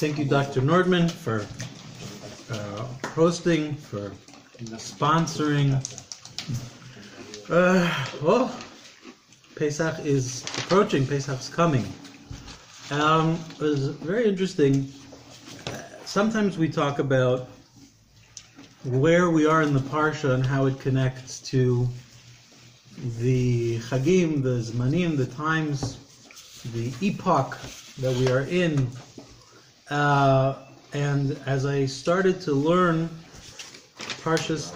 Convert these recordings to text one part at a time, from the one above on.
Thank you, Dr. Nordman, for hosting, for sponsoring. Well, Pesach is approaching. Pesach's coming. It was very interesting. Sometimes we talk about where we are in the Parsha and how it connects to the Chagim, the Zmanim, the times, the epoch that we are in. And as I started to learn Parshas,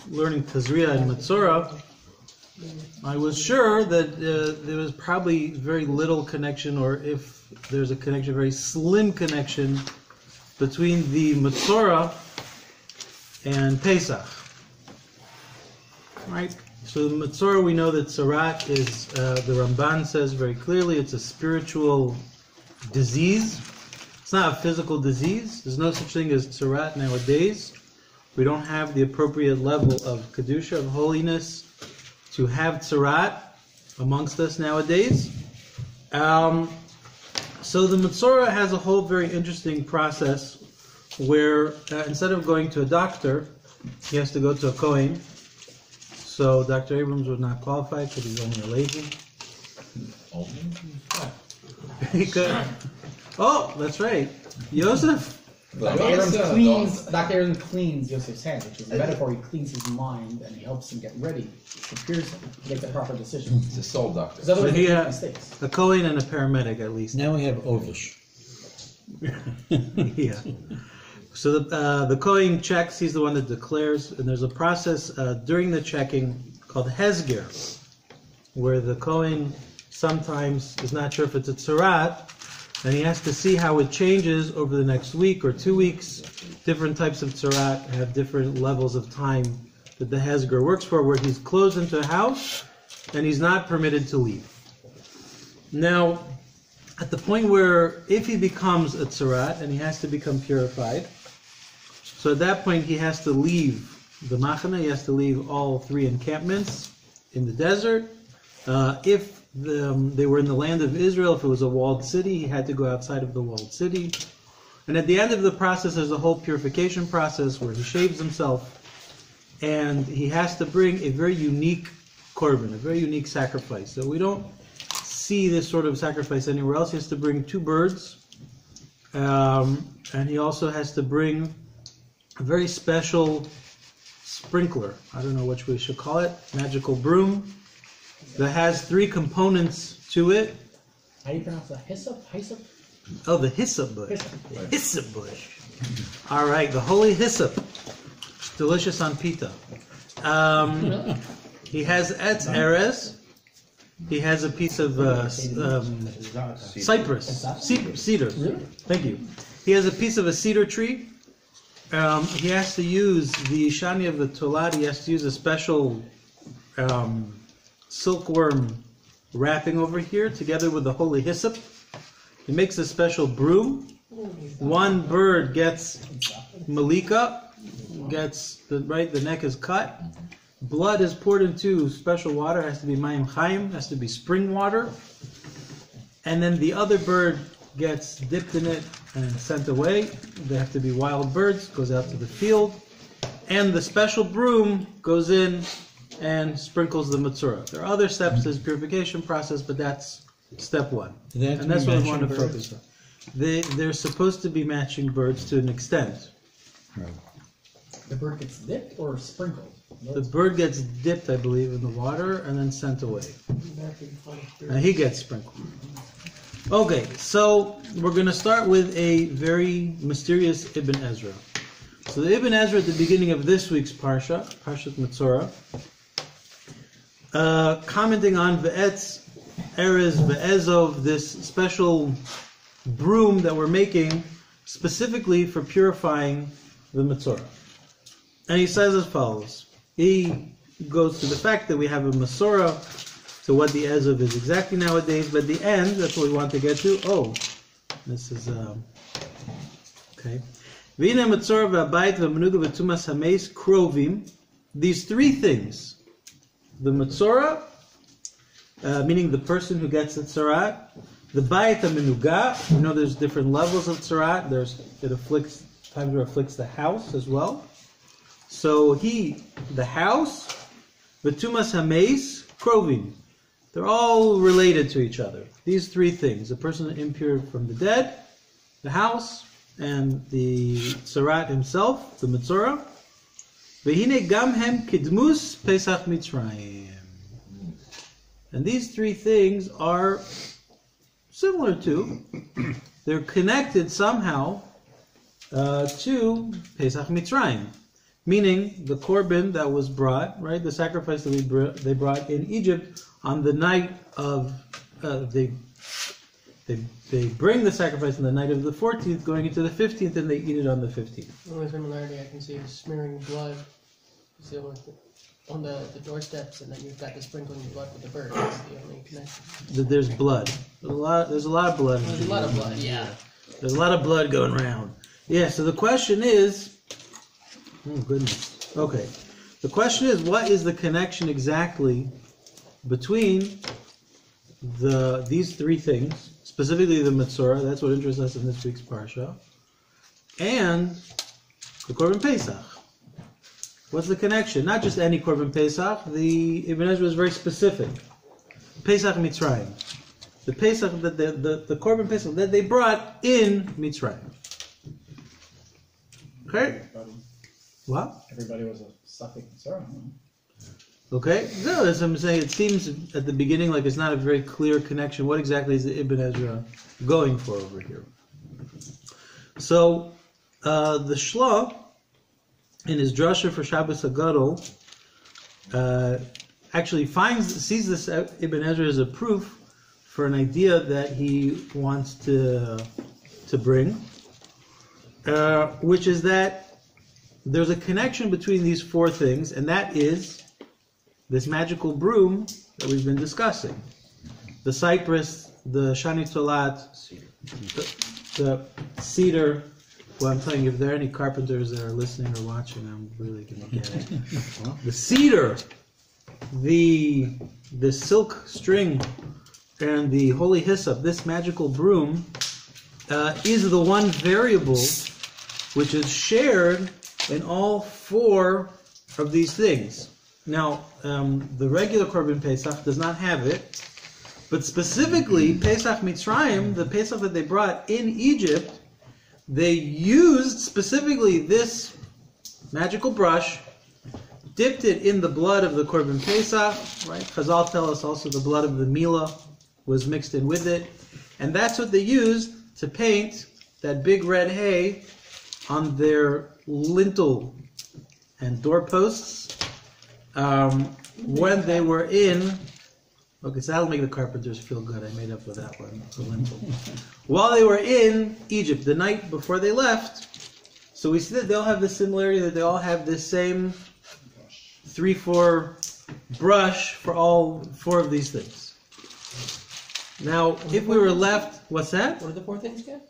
learning Tazria and Metzora, I was sure that there was probably very little connection, or if there's a connection, very slim connection between the Metzora and Pesach. Right? So the Metzora, we know that Tzarat is, the Ramban says very clearly, it's a spiritual disease. It's not a physical disease. There's no such thing as Tzarat nowadays. We don't have the appropriate level of Kedusha, of holiness, to have Tzarat amongst us nowadays. So the Metzora has a whole very interesting process where instead of going to a doctor, he has to go to a Kohen. So Dr. Abrams was not qualified because he's only a lazy. He could. Oh, that's right. Yosef. Dr. Abrams cleans Yosef's hand, which is a metaphor. He cleans his mind and he helps him get ready, prepares him to make the proper decision. He's a soul doctor. So he has a Kohen and a paramedic at least. Now we have Ovish. Yeah. So the Kohen checks, he's the one that declares, and there's a process during the checking called Hezger, where the Kohen sometimes is not sure if it's a Tzarat, and he has to see how it changes over the next week or 2 weeks. Different types of Tzarat have different levels of time that the Hezger works for, where he's closed into a house and he's not permitted to leave. Now, at the point where if he becomes a Tzarat and he has to become purified, so at that point he has to leave the Machane, he has to leave all 3 encampments in the desert. If they were in the land of Israel, if it was a walled city, he had to go outside of the walled city. And at the end of the process, there's a whole purification process where he shaves himself, and he has to bring a very unique korban, a very unique sacrifice. So we don't see this sort of sacrifice anywhere else. He has to bring 2 birds, and he also has to bring a very special sprinkler. I don't know which we should call it, magical broom, that has 3 components to it. How do you pronounce that? Hyssop? Hyssop? Oh, the hyssop bush. Hyssop bush. All right, the holy hyssop. It's delicious on pita. He has etz erez. He has a piece of cypress. Cedar. Really? Thank you. He has a piece of a cedar tree. He has to use the shani of the tolad. He has to use a special silkworm wrapping over here together with the holy hyssop. He makes a special broom. 1 bird gets malika, the neck is cut. Blood is poured into special water. It has to be mayim chaim, has to be spring water. And then the other bird gets dipped in it and sent away. They have to be wild birds, goes out to the field. And the special broom goes in and sprinkles the Metzora. There are other steps to this purification process, but that's step 1. And that's what we want to focus on. They're supposed to be matching birds to an extent. Right. The bird gets dipped or sprinkled? The bird gets dipped, I believe, in the water and then sent away. And he gets sprinkled. Okay, so we're going to start with a very mysterious Ibn Ezra. So the Ibn Ezra at the beginning of this week's Parsha, Parshat Metzora, commenting on Ve'etz Erez Ve'ezov, this special broom that we're making specifically for purifying the Metzora. And he says as follows. He goes to the fact that we have a Metzora, to what the Ezov is exactly nowadays, but at the end, that's what we want to get to. Oh, this is, okay. V'ina Metzora v'abayit v'menuga v'tumas hameis krovim. These 3 things, the Metzora, meaning the person who gets the Tzarat, The Bayit HaMenuga, you know there's different levels of Tzarat. It afflicts, times where it afflicts the house as well. So the house, the Tumas HaMeis, Krovim. They're all related to each other. These three things, the person impure from the dead, the house, and the Tzarat himself, the Metzora. Vehine gam hem kidmus Pesach Mitzrayim. And these three things are similar to, they're connected somehow to Pesach Mitzrayim. Meaning the korban that was brought, right, the sacrifice that they brought in Egypt on the night of, they bring the sacrifice on the night of the 14th, going into the 15th, and they eat it on the 15th. The only similarity I can see is smearing blood. It's the only thing. On the doorsteps, and then you've got the sprinkling of blood with the bird. That's the only connection. There's blood. There's a lot of blood. There's a lot of blood, yeah. There's a lot of blood going around. Yeah, so the question is, oh goodness. Okay. The question is, what is the connection exactly between these three things, specifically the Metzora, that's what interests us in this week's Parsha, and the Korban Pesach? What's the connection? Not just any Korban Pesach. The Ibn Ezra is very specific. Pesach Mitzrayim. The Pesach, the Korban Pesach that they brought in Mitzrayim. Okay? What? Everybody was a Safek Mitzrayim. Okay? No, as I'm saying, it seems at the beginning like it's not a very clear connection. What exactly is the Ibn Ezra going for over here? So, the Shla, in his drasha for Shabbos HaGadol, actually sees this Ibn Ezra as a proof for an idea that he wants to bring, which is that there's a connection between these four things, and that is this magical broom that we've been discussing. The cypress, the shani tolat, the cedar. Well, I'm telling you, if there are any carpenters that are listening or watching, I'm really going to get it. The cedar, the silk string, and the holy hyssop, this magical broom, is the one variable which is shared in all four of these things. Now, the regular Korban Pesach does not have it, but specifically, Pesach Mitzrayim, the Pesach that they brought in Egypt, they used specifically this magical brush, dipped it in the blood of the Korban Pesach, right? Chazal tell us also the blood of the Milah was mixed in with it, and that's what they used to paint that big red hay on their lintel and doorposts when they were in. Okay, so that'll make the carpenters feel good. I made up with that one, the lintel. While they were in Egypt, the night before they left, so we see that they all have the similarity that they all have this same 3-4 brush for all four of these things. Now, if we were left, what's that? What are the four things again?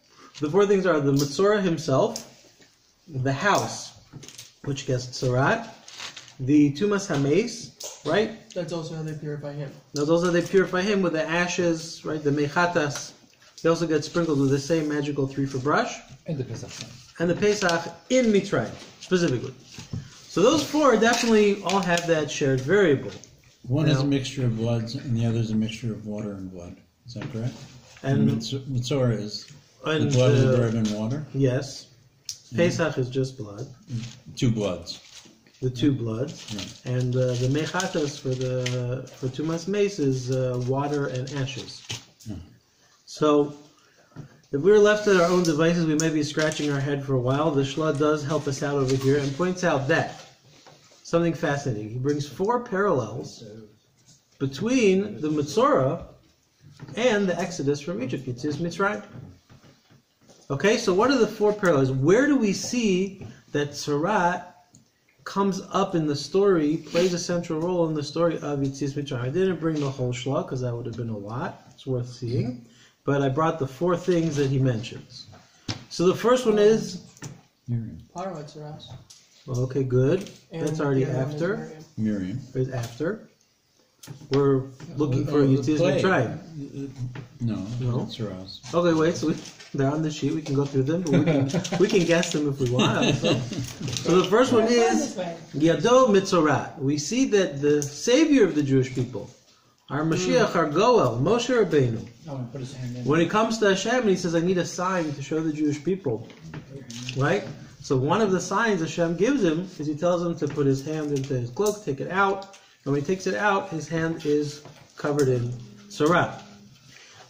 The four things are the Metzora himself, the house, which gets Tzarat, the Tumas HaMeis, right? That's also how they purify him. That's also how they purify him with the ashes, right? The Mechatas. They also get sprinkled with the same magical 3-4 brush. And the Pesach. And the Pesach in Mitzrayim, specifically. So those four definitely all have that shared variable. One is a mixture of bloods, and the other is a mixture of water and blood. Is that correct? And Metzora is and the blood, the bread, and water? Yes. Pesach is just blood. 2 bloods. The 2 bloods. Right. And the Mechatas for Tumas Meis is water and ashes. So, if we were left at our own devices, we may be scratching our head for a while. The Shla does help us out over here and points out that something fascinating. He brings 4 parallels between the Metzora and the Exodus from Egypt, Yetzias Mitzrayim. Okay, so what are the 4 parallels? Where do we see that Tzarat comes up in the story, plays a central role in the story of Yetzias Mitzrayim? I didn't bring the whole Shla because that would have been a lot. It's worth seeing. But I brought the 4 things that he mentions. So the first one is Paro Tzaras. Okay, good. And That's already the other one is after. Miriam. Is after. were looking for Yetzias Mitzrayim. No, No? it's Raz. Okay, wait. So they're on the sheet. We can go through them, but we can guess them if we want. So the first one is Yado Mitzorat. We see that the savior of the Jewish people, our Mashiach, our Goel, Moshe Rabbeinu, Put his hand in. when he comes to Hashem and he says, "I need a sign to show the Jewish people," right? So one of the signs Hashem gives him is he tells him to put his hand into his cloak, take it out, and when he takes it out, his hand is covered in tzara.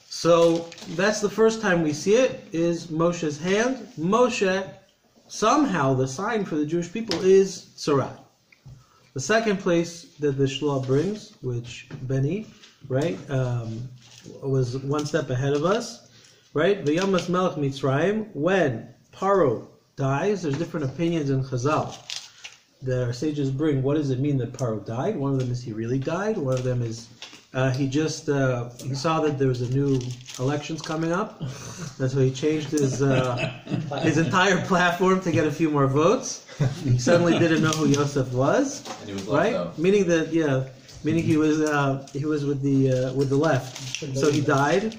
So that's the first time we see it, is Moshe's hand. Moshe, somehow the sign for the Jewish people is tzara. The second place that the Shloah brings, which Benny, right, was one step ahead of us, right? V'yamas melech Mitzrayim, when Paro dies, there's different opinions in Chazal that our sages bring. What does it mean that Paro died? One of them is he really died. One of them is he saw that there was a new elections coming up, and so he changed his entire platform to get a few more votes. He suddenly didn't know who Yosef was, And he was right? left out. Meaning he was with the left. So he died.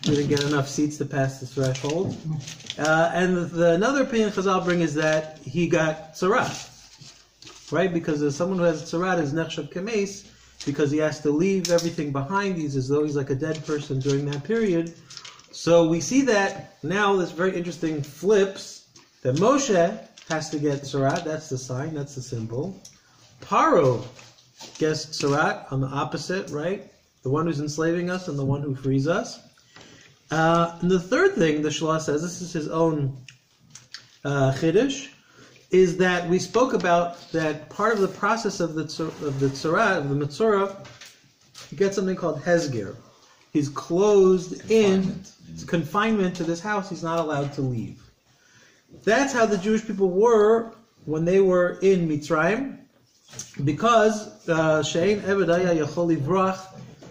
Didn't get enough seats to pass the threshold. And another opinion Chazal bring is that he got tzarat, right? Because there's someone who has tzarat is nechshav kemes, because he has to leave everything behind. He's as though he's like a dead person during that period. So we see that now this very interesting flips, that Moshe has to get tzarat, that's the sign, that's the symbol. Paro gets tzarat on the opposite, right? The one who's enslaving us and the one who frees us. And the third thing the Shloah says, this is his own chiddush, is that we spoke about that part of the process of the tzara, of the Mitzorah, you get something called hezger. He's closed in confinement to this house. He's not allowed to leave. That's how the Jewish people were when they were in Mitzrayim, because she'ein eved haya yachol livrach,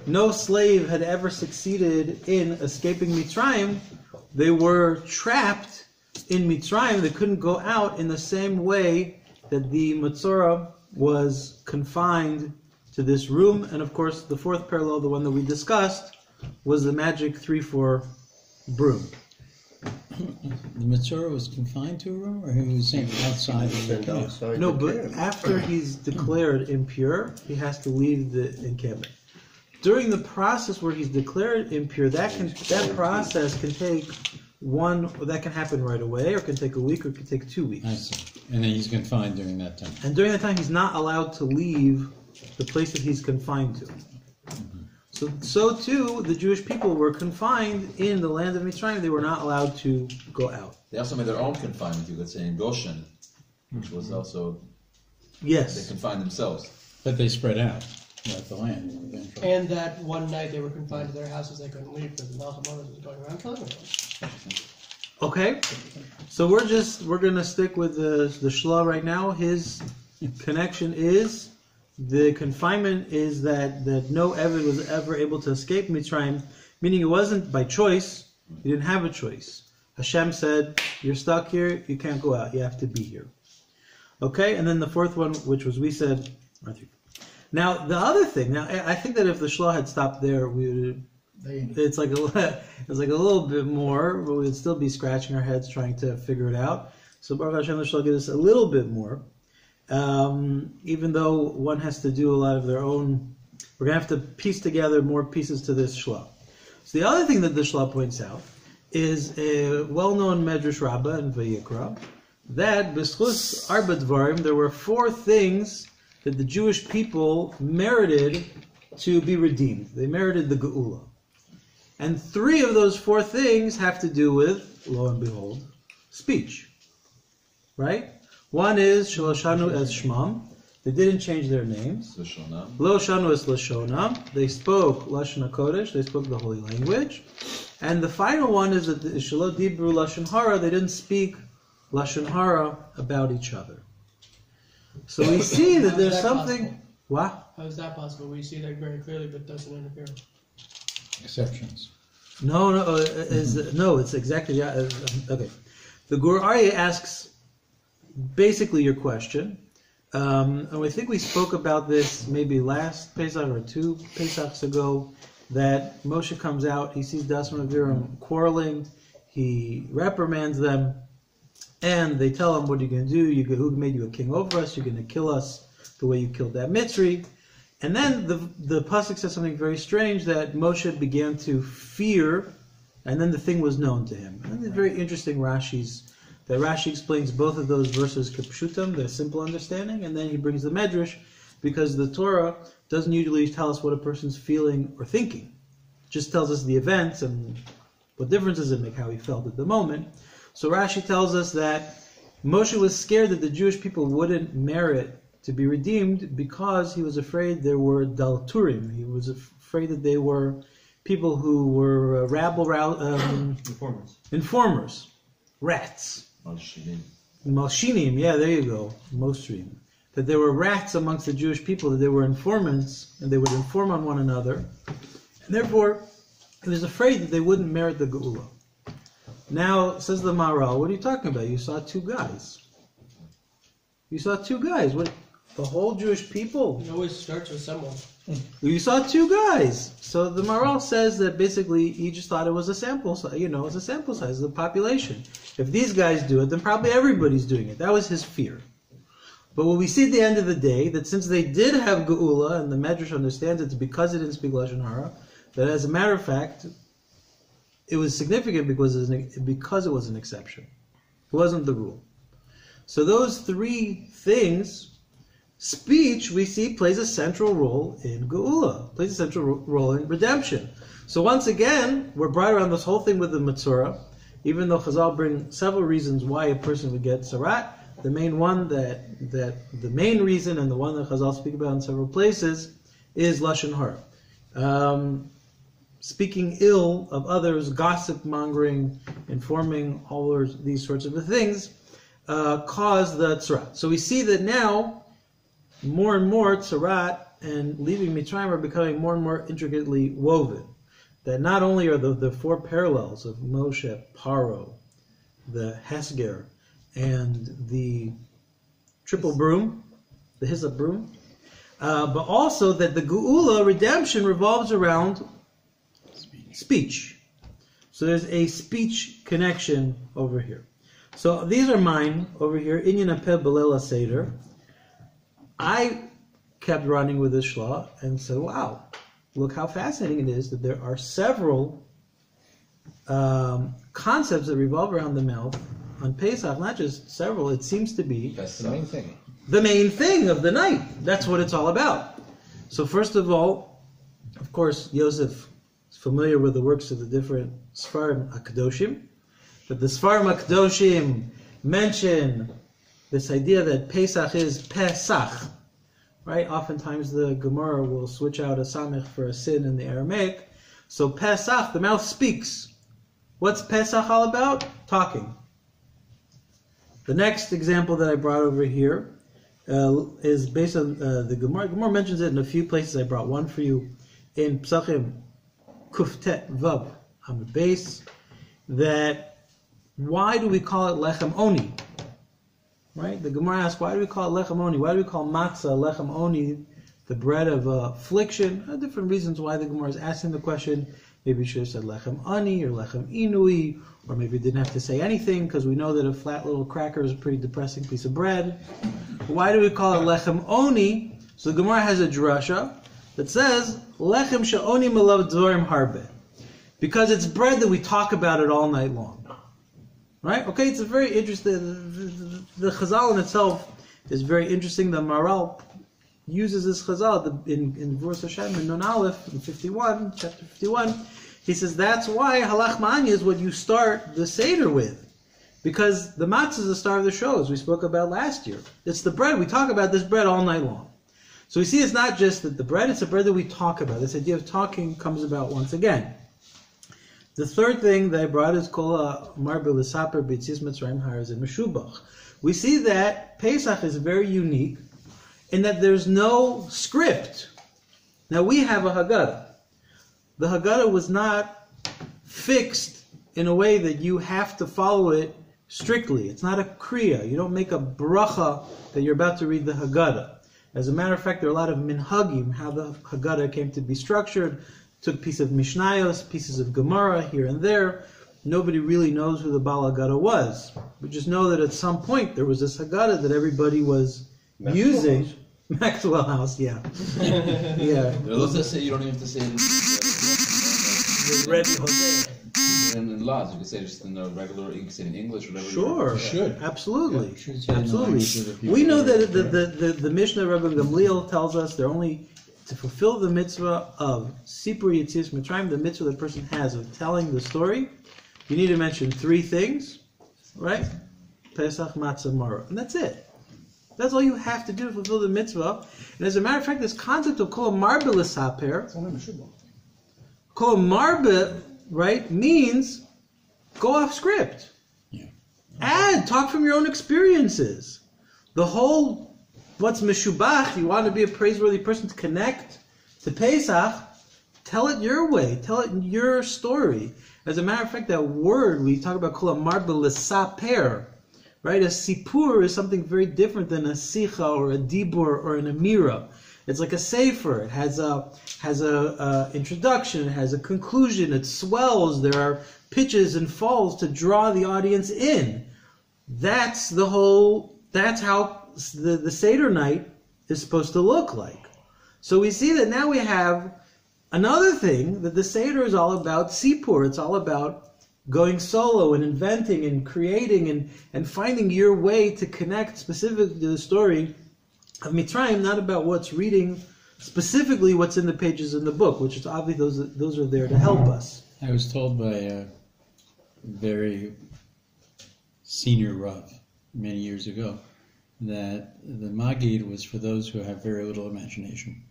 no slave had ever succeeded in escaping Mitzrayim. They were trapped in Mitzrayim. They couldn't go out in the same way that the Mitzorah was confined to this room. And of course, the fourth parallel, the one that we discussed, was the magic 3-4 broom. The Mitzorah was confined to a room, or he was saying outside of the camp? No, but after he's declared impure, he has to leave the encampment. During the process where he's declared impure, that process can take that can happen right away, or can take a week, or it can take 2 weeks. I see. And then he's confined during that time. And during that time, he's not allowed to leave the place that he's confined to. So too, the Jewish people were confined in the land of Mitzrayim. They were not allowed to go out. They also made their own confinement, you could say, in Goshen, which was also, they Yes. confined themselves. But they spread out throughout the land eventually. And that one night they were confined to their houses, they couldn't leave because the Malchus was going around killing everyone. Okay. So we're gonna stick with the Shloah right now. His connection is the confinement is that no Eved was ever able to escape Mitzrayim, meaning it wasn't by choice. He didn't have a choice. Hashem said, "You're stuck here. You can't go out. You have to be here." Okay. And then the fourth one, which was we said. Now the other thing. Now I think that if the Shloah had stopped there, it's like a little bit more, but we'd still be scratching our heads trying to figure it out. So Baruch Hashem, the Shloah gives us a little bit more, even though one has to do a lot of their own. We're gonna have to piece together more pieces to this Shloah. So the other thing that the Shloah points out is a well-known Medrash Rabbah in Vayikra that b'schus arba dvarim, there were 4 things that the Jewish people merited to be redeemed. They merited the Geula. And 3 of those 4 things have to do with, lo and behold, speech. Right? One is, Shaloshanu es Shmam. They didn't change their names. Lashonam. Lo Shanu es Lashonam. They spoke Lashon HaKodesh. They spoke the holy language. And the final one is that Shelo Dibru Lashon Hara. They didn't speak Lashon Hara about each other. So we see that there's something. Possible? What? How is that possible? We see that very clearly, but it doesn't interfere. Exceptions. No, it's exactly okay. The Gur Aryeh asks basically your question. And I think we spoke about this maybe last Pesach or 2 Pesachs ago, that Moshe comes out, he sees Dasan and Aviram quarreling, he reprimands them, and they tell him, what are you going to do? Who made you a king over us? You're going to kill us the way you killed that Mitzri. And then the Pasuk says something very strange, that Moshe began to fear, and then the thing was known to him. And it's very interesting that Rashi explains both of those verses kipshutam, the simple understanding, and then he brings the Medrash, because the Torah doesn't usually tell us what a person's feeling or thinking. It just tells us the events, and what difference does it make how he felt at the moment. So Rashi tells us that Moshe was scared that the Jewish people wouldn't merit to be redeemed because he was afraid there were dalturim. He was afraid that they were people who were informers, rats. Malshinim, yeah, there you go, Mosrim. That there were rats amongst the Jewish people, that they were informants, and they would inform on one another. And therefore, he was afraid that they wouldn't merit the Geula. Now, says the Maharal, what are you talking about? You saw 2 guys. You saw 2 guys. What? The whole Jewish people? It always starts with someone. You saw 2 guys. So the Maharal says that basically he just thought it was a sample size, it's a sample size of the population. If these guys do it, then probably everybody's doing it. That was his fear. But what we see at the end of the day, that since they did have Geula, and the Medrash understands it's because it didn't speak Lashon Hara, that as a matter of fact, it was significant because it was an exception. It wasn't the rule. So those 3 things, speech, we see, plays a central role in Geula, plays a central role in redemption. So once again, we're brought around this whole thing with the Metzora, even though Chazal bring several reasons why a person would get Sarat. The main one the main reason, and the one that Chazal speak about in several places, is Lashon Hara. Speaking ill of others, gossip mongering, informing, all these sorts of things, cause the Tzarat. So we see that now, more and more Tzarat and leaving Mitzrayim are becoming more and more intricately woven. That not only are the 4 parallels of Moshe, Paro, the Hesger, and the triple broom, the hyssop broom, but also that the Geula, redemption, revolves around speech. So there's a speech connection over here. So these are mine over here. Inyan Apeh Belela Seder. I kept running with this shlah and said, wow, look how fascinating it is that there are several concepts that revolve around the mouth on Pesach, not just several, it seems to be the main thing. The main thing of the night. That's what it's all about. So first of all, of course, Yosef is familiar with the works of the different Sfarim HaKadoshim, but the Sfarim HaKadoshim mention this idea that Pesach is Pesach, right? Oftentimes the Gemara will switch out a samech for a sin in the Aramaic. So Pesach, the mouth speaks. What's Pesach all about? Talking. The next example that I brought over here is based on the Gemara. Gemara mentions it in a few places. I brought one for you in Psachim Kuftet Vav Amud Beis. That why do we call it Lechem Oni? Right? The Gemara asks, why do we call it Lechem Oni? Why do we call matzah Lechem Oni, the bread of affliction? Different reasons why the Gemara is asking the question. Maybe you should have said Lechem Ani or Lechem Inui, or maybe it didn't have to say anything because we know that a flat little cracker is a pretty depressing piece of bread. Why do we call it Lechem Oni? So the Gemara has a drasha that says Lechem She'oni Melav Dvorim Harbe, because it's bread that we talk about it all night long. Right? Okay, it's a very interesting. The Chazal in itself is very interesting. The Maharal uses this Chazal in V'ur Hashem in Nun Aleph in 51, chapter 51. He says that's why Halach Ma'anya is what you start the Seder with, because the matzah is the star of the show, as we spoke about last year. It's the bread. We talk about this bread all night long. So we see it's not just that the bread; it's the bread that we talk about. This idea of talking comes about once again. The third thing that I brought is Kol Marbe L'Saper B'Tzias Mitzrayim Harazim Meshubach. We see that Pesach is very unique in that there's no script. Now we have a Haggadah. The Haggadah was not fixed in a way that you have to follow it strictly. It's not a kriya. You don't make a bracha that you're about to read the Haggadah. As a matter of fact, there are a lot of minhagim, how the Haggadah came to be structured. Took pieces of Mishnayos, pieces of Gemara here and there. Nobody really knows who the Baal Haggadah was. We just know that at some point there was this Haggadah that everybody was using. Maxwell House, yeah. Yeah. There are those that say you don't even have to say it The Rebbe Jose. in laws. You can say it just in the regular, you can say it in English, whatever. Sure, You should. Absolutely, Yeah, should say it in the language of the absolutely. people We know that that the Mishnah Rabbi Gamliel tells us they're only to fulfill the mitzvah of Sipur Yetzias Mitzrayim, the mitzvah the person has of telling the story. You need to mention three things, right? Pesach, Matzah, Maror, and that's it. That's all you have to do to fulfill the mitzvah. And as a matter of fact, this concept of kol marbe l'saper, It's only Meshubah. kol marbe, right, means go off script. Yeah. Add, talk from your own experiences. The whole, what's meshubach, you want to be a praiseworthy person to connect to Pesach, tell it your way, tell it in your story. As a matter of fact, that word, we talk about kol marbe l'saper, right? A sipur is something very different than a sicha or a dibur or an amira. It's like a sefer. It has a introduction. It has a conclusion. It swells. There are pitches and falls to draw the audience in. That's the whole. That's how the Seder night is supposed to look like. So we see that now we have another thing that the Seder is all about. Sipur. It's all about going solo and inventing and creating and finding your way to connect specifically to the story of Mitzrayim, not about what's reading specifically what's in the pages in the book, which is obviously those are there to help us. I was told by a very senior Rav many years ago that the Magid was for those who have very little imagination.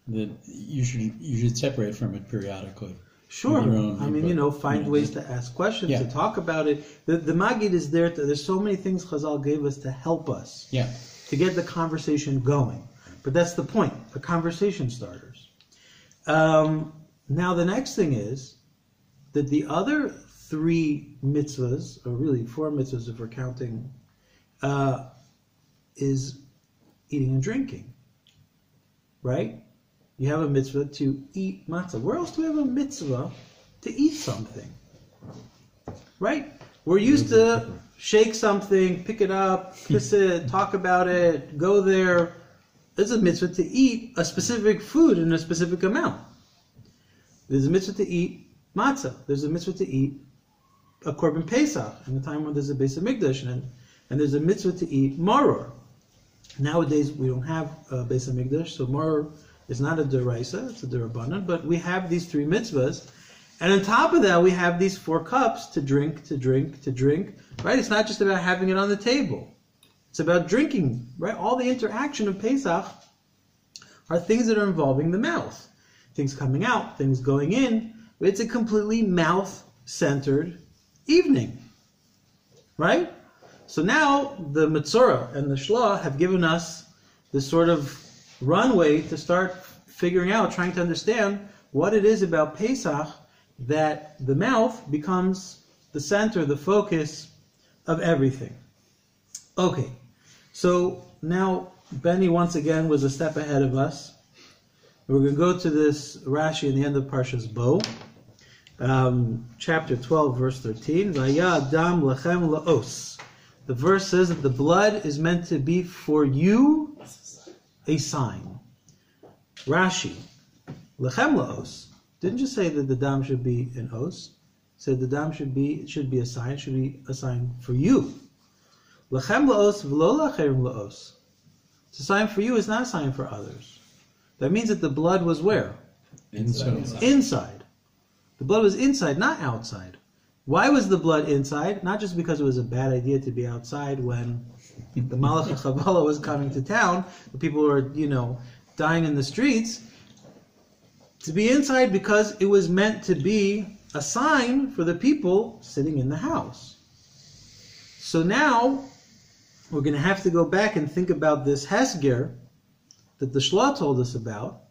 That you should separate from it periodically. Sure. Your own I mean, input. find ways to ask questions, Yeah. to talk about it. The Magid is there. There's so many things Chazal gave us to help us, Yeah. to get the conversation going. But that's the point, the conversation starters. Now the next thing is that the other three mitzvahs, or really four mitzvahs if we're counting, is eating and drinking. Right? You have a mitzvah to eat matzah. Where else do we have a mitzvah to eat something? Right? We're used to shake something, pick it up, kiss it, talk about it, go there. There's a mitzvah to eat a specific food in a specific amount. There's a mitzvah to eat matzah. There's a mitzvah to eat a korban pesach in the time when there's a Beis Hamikdash, and there's a mitzvah to eat maror. Nowadays we don't have a Beis Hamikdash, so maror is not a deraisa, it's a derabanan, but we have these three mitzvahs. And on top of that, we have these 4 cups to drink, right? It's not just about having it on the table. It's about drinking, right? All the interaction of Pesach are things that are involving the mouth. Things coming out, things going in. It's a completely mouth-centered evening, right? So now the Metzora and the Shlah have given us this sort of runway to start figuring out, trying to understand what it is about Pesach that the mouth becomes the center, the focus of everything. Okay, so now Benny once again was a step ahead of us. We're going to go to this Rashi in the end of Parshas Bo, chapter 12, verse 13. Vaya adam lechem laos. The verse says that the blood is meant to be for you a sign. Rashi, lechem laos, didn't just say that the dam should be an os. It said the dam should be a sign, should be a sign for you. Lechem laos v'lo lachem laos. It's a sign for you, it's not a sign for others. That means that the blood was where? Inside. The blood was inside, not outside. Why was the blood inside? Not just because it was a bad idea to be outside when the Malach HaChavala was coming to town, the people were, dying in the streets. To be inside because it was meant to be a sign for the people sitting in the house. So now we're going to have to go back and think about this Hesger that the Shlah told us about,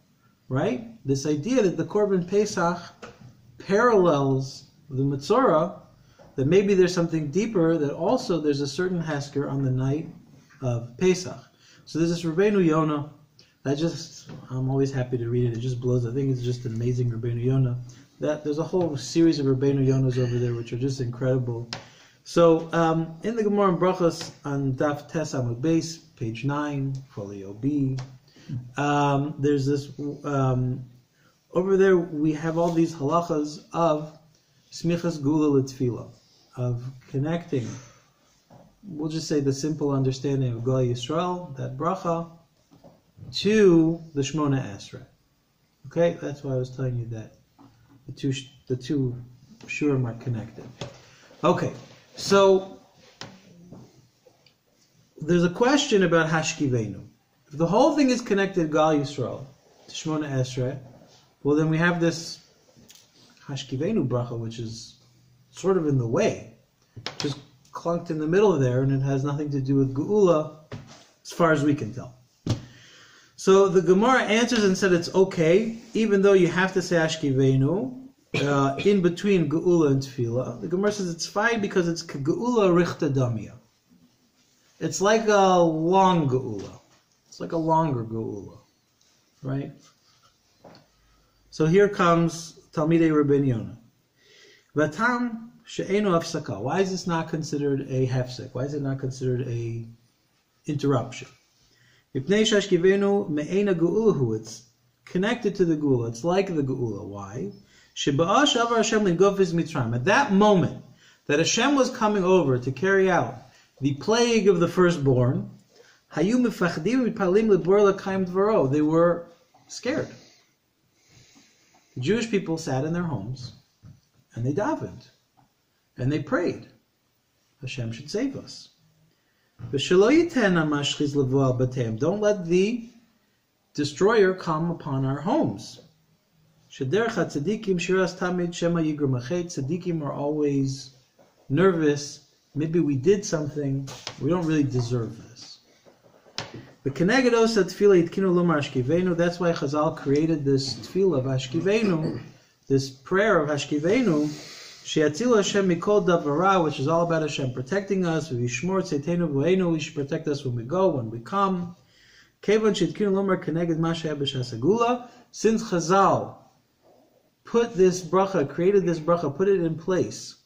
right? This idea that the Korban Pesach parallels the Metzora that maybe there's something deeper, that also there's a certain Hesker on the night of Pesach. So there's this Rabbeinu Yonah, I'm always happy to read it, it just blows, I think it's just an amazing Rabbeinu Yonah. There's a whole series of Rabbeinu Yonahs over there which are just incredible. So in the Gemara in Brachos on Daf Tes Amud Beis, page 9, folio B, there's this, over there we have all these halachas of Smichas Gula L'Tfila, of connecting, we'll just say the simple understanding of Gal Yisrael, that bracha, to the Shmona Esrei. Okay, that's why I was telling you that the two shurim are connected. Okay, so there's a question about Hashkivenu. If the whole thing is connected Gal Yisrael to Shmona Esrei, well then we have this Hashkivenu bracha, which is sort of in the way, just clunked in the middle there, and it has nothing to do with Geula, as far as we can tell. So the Gemara answers and said it's okay, even though you have to say Hashkivenu in between Geula and Tefillah. The Gemara says it's fine because it's Geula Richta Damia. It's like a long Geula. It's like a longer Geula, right? So here comes Talmidei Rabbeinu Yonah. Vatam she'enu hafsaka. Why is this not considered a hefsek? Why is it not considered a interruption? Mipnei shashkivenu me'ena ge'ulahu. It's connected to the geula. It's like the geula. Why? Sheba'a shavar Hashem l'gofiz Mitzrayim. At that moment that Hashem was coming over to carry out the plague of the firstborn, hayu mifachdim mipalim lebor l'kaim dvaro. They were scared. The Jewish people sat in their homes and they davened and they prayed. Hashem should save us. Don't let the destroyer come upon our homes. Tzaddikim are always nervous. Maybe we did something. We don't really deserve this. That's why Chazal created this tefillah of Hashkivenu, this prayer of Hashkivenu, She'atzilu Hashem mikol davara, which is all about Hashem protecting us. V'yishmor tzeitenu v'oinu, He should protect us when we go, when we come. Kevan she'tkinu lomar keneged ma she'eh b'shas hagula. Since Chazal put this bracha, created this bracha, put it in place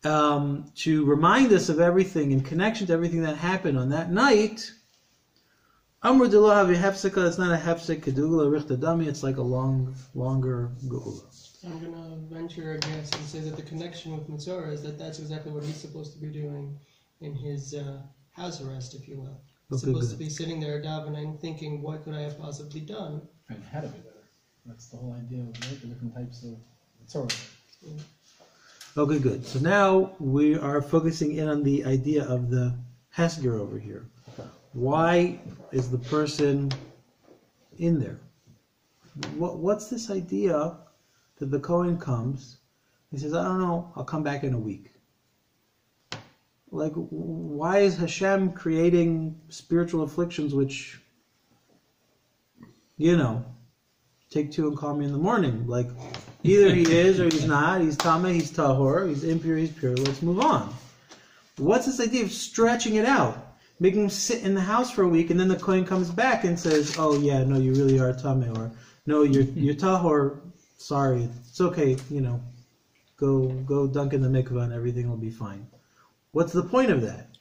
to remind us of everything in connection to everything that happened on that night. Amr de lo havi hefseka. It's not a hefsek kedugula richta dami. It's like a longer geula. I'm going to venture a guess and say that the connection with Mitzvah is that that's exactly what he's supposed to be doing in his house arrest, if you will. He's supposed to be sitting there davening, thinking, what could I have possibly done? And how to be better. That's the whole idea of the different types of Torah. Yeah. Okay, good. So now we are focusing in on the idea of the Hesger over here. Why is the person in there? What's this idea that the Kohen comes, he says, I don't know, I'll come back in a week. Like, why is Hashem creating spiritual afflictions which, take two and call me in the morning? Like, either he is or he's not, he's Tameh, he's Tahor, he's impure, he's pure, let's move on. What's this idea of stretching it out? Making him sit in the house for a week, and then the Kohen comes back and says, oh yeah, no, you really are Tameh, or no, you're Tahor, sorry, it's okay, go dunk in the mikvah and everything will be fine. What's the point of that?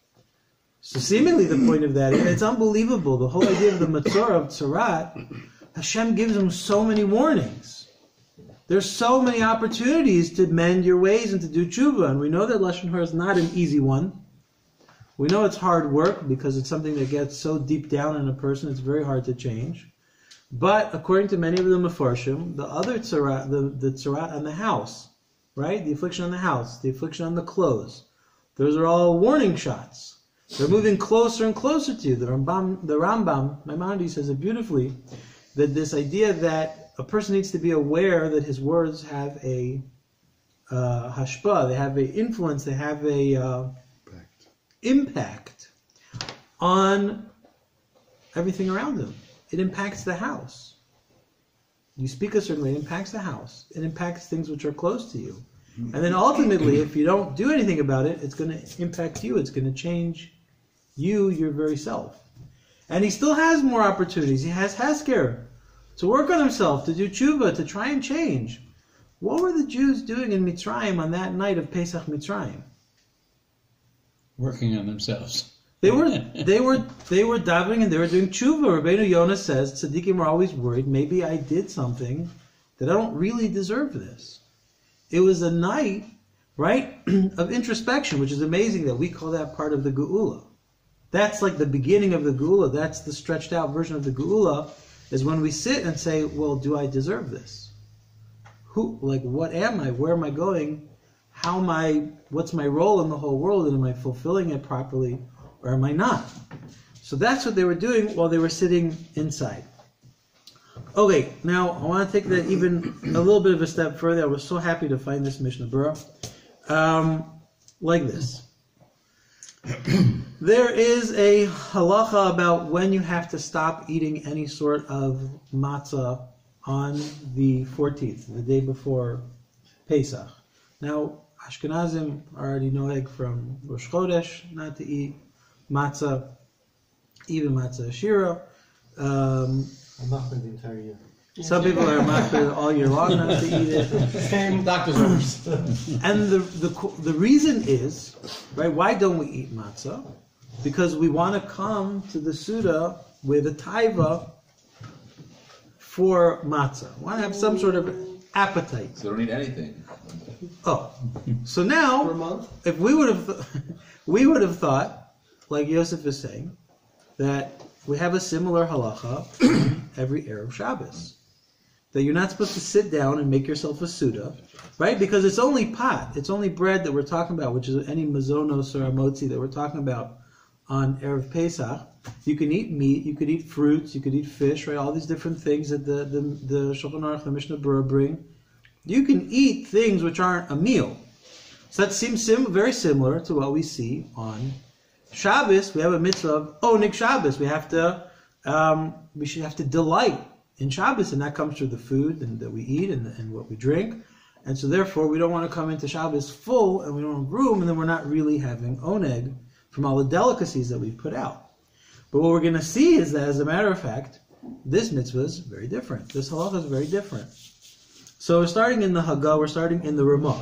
So seemingly the point of that, it's unbelievable. The whole idea of the Matzorah of Tzarat, Hashem gives him so many warnings. There's so many opportunities to mend your ways and to do tshuva, and we know that Lashon Hara is not an easy one. We know it's hard work because it's something that gets so deep down in a person, it's very hard to change. But according to many of the Mefarshim, the other tzarat, the tzarat on the house, right? The affliction on the house, the affliction on the clothes, those are all warning shots. They're moving closer and closer to you. The Rambam, Maimonides says it beautifully, that this idea that a person needs to be aware that his words have a hashpah, they have an influence, they have a impact on everything around them. It impacts the house. You speak a certain way, it impacts the house. It impacts things which are close to you. And then ultimately, if you don't do anything about it, it's going to impact you. It's going to change you, your very self. And he still has more opportunities. He has Hasker to work on himself, to do tshuva, to try and change. What were the Jews doing in Mitzrayim on that night of Pesach Mitzrayim? Working on themselves. They were davening and they were doing tshuva. Rabbeinu Yonah says, tzaddikim are always worried, maybe I did something that I don't really deserve this. It was a night, right, of introspection, which is amazing that we call that part of the Geula. That's like the beginning of the Geula. That's the stretched out version of the Geula, is when we sit and say, well, do I deserve this? What am I? Where am I going? What's my role in the whole world? And am I fulfilling it properly or am I not? So that's what they were doing while they were sitting inside. Okay, now I want to take that even a little bit of a step further. I was so happy to find this Mishnah Berurah. Like this. There is a halacha about when you have to stop eating any sort of matzah on the 14th, the day before Pesach. Now, Ashkenazim already know from Rosh Chodesh not to eat matzah, even matzah ashira. I'm not for the entire year. Some people are machmir all year long not to eat it. Same doctor's orders. And the reason is, right, why don't we eat matzah? Because we want to come to the Suda with a taiva for matzah. We want to have some sort of appetite. So don't eat anything. Oh, so now, For a month? if we would have thought, like Yosef is saying, that we have a similar halacha every Erev Shabbos. That you're not supposed to sit down and make yourself a Suda, right? Because it's only pot, it's only bread that we're talking about, which is any mazonos or amotzi that we're talking about on Erev Pesach. You can eat meat, you could eat fruits, you could eat fish, right? All these different things that the Shulchan Aruch, the Mishnah Berurah bring. You can eat things which aren't a meal. So that seems very similar to what we see on Shabbos. We have a mitzvah of Onig Shabbos. We should have to delight in Shabbos, and that comes through the food that we eat and what we drink. And so therefore, we don't want to come into Shabbos full, and we don't have room, and then we're not really having Oneg from all the delicacies that we've put out. But what we're going to see is that, as a matter of fact, this mitzvah is very different. This halacha is very different. So we're starting in the Haggah, we're starting in the Ramah.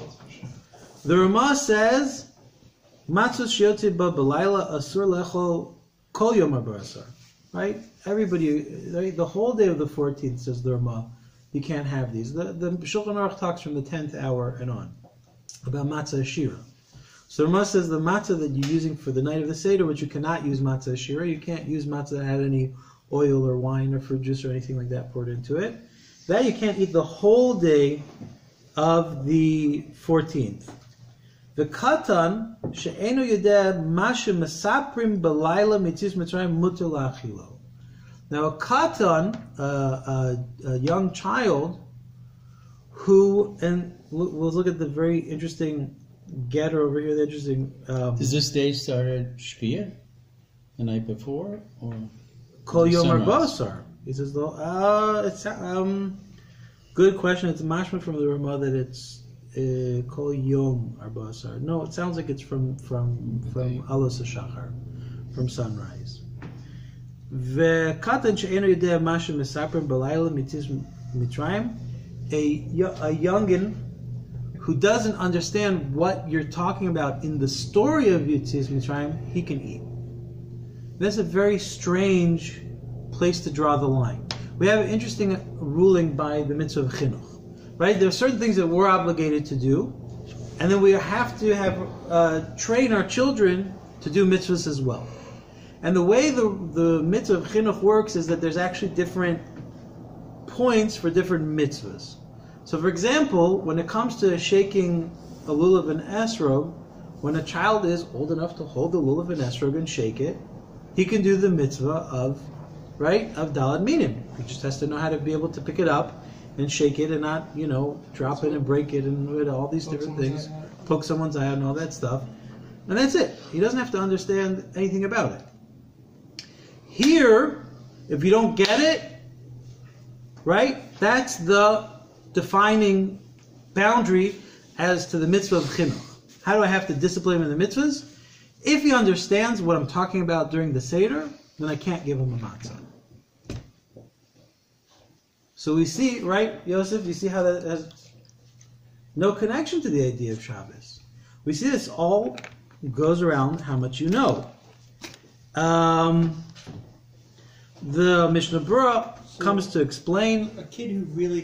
The Ramah says, Matzos shiyotzei ba b'layla asur lechol kol yom haba asar. Right? Everybody, right? The whole day of the 14th, says the Ramah, you can't have these. The Shulchan Aruch talks from the 10th hour and on about matzah ashira. So the Ramah says the matzah that you're using for the night of the Seder, which you cannot use matzah ashira, you can't use matzah that had any oil or wine or fruit juice or anything like that poured into it. That you can't eat the whole day of the 14th. The katan she'eno yodeh mashe mesaprim b'layla mitzis mitzrayim muter la'achilo. Now a katan, a young child, who, and we'll look at the very interesting getter over here. The interesting. Does this day start at Shkia, the night before, or Kol Yom sunrise? Basar. He says, it's good question. It's mashma from the Ramah that it's Kol Yom Arbasar. No, it sounds like it's from Alos HaShachar, from sunrise. Ve'katan she'eno yodeh mashe mesaprim b'layla mitzis mitzrayim. A youngin who doesn't understand what you're talking about in the story of Yitzis Mitzrayim, he can eat. That's a very strange place to draw the line. We have an interesting ruling by the mitzvah of chinuch, right? There are certain things that we're obligated to do, and then we have to have train our children to do mitzvahs as well. And the way the mitzvah of chinuch works is that there's actually different points for different mitzvahs. So, for example, when it comes to shaking a lulav and esrog, when a child is old enough to hold the lulav and esrog and shake it, he can do the mitzvah of dalad minim. He just has to know how to be able to pick it up and shake it and not, drop it and break it and all these different things, poke someone's eye out and all that stuff. And that's it. He doesn't have to understand anything about it. Here, if you don't get it, right, that's the defining boundary as to the mitzvah of chinuch. How do I have to discipline him in the mitzvahs? If he understands what I'm talking about during the Seder, then I can't give him a matzah. So we see, right, Yosef, you see how that has no connection to the idea of Shabbos. We see this all goes around how much you know. The Mishnah Berurah comes to explain. A kid who really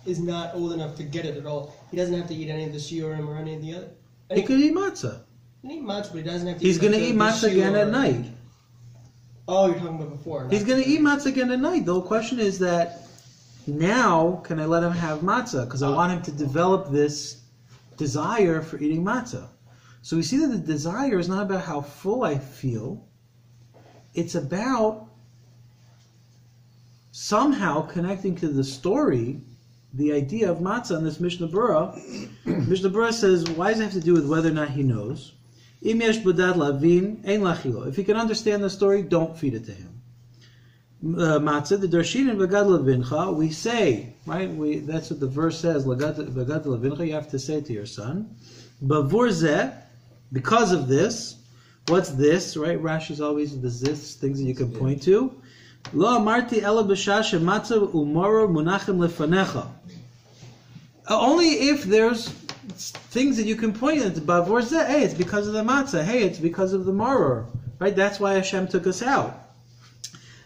is not old enough to get it at all. He doesn't have to eat any of the shiurim or any of the other. He could eat matzah. He can eat matzah, but he doesn't have to. He's eat going to like eat the matzah again shiur at night. Oh, you're talking about before. He's going to eat matzah again at night. The whole question is that now can I let him have matzah? Because I want him to develop this desire for eating matzah. So we see that the desire is not about how full I feel. It's about somehow connecting to the story, the idea of matzah in this Mishnah Berurah. Mishnah Berurah says, why does it have to do with whether or not he knows? If he can understand the story, don't feed it to him. Matzah, the Darshin v'gad levincha, we say, right? That's what the verse says. V'gad levincha, you have to say to your son. Bavur zeh, because of this, what's this? Right? Rashi's always the this things that you can point to. Lo amarti ela b'shasha matzah umoro munachim lefanecha. Only if there's things that you can point at. Bavur zeh, hey, it's because of the matzah. Hey, it's because of the maror. Right? That's why Hashem took us out.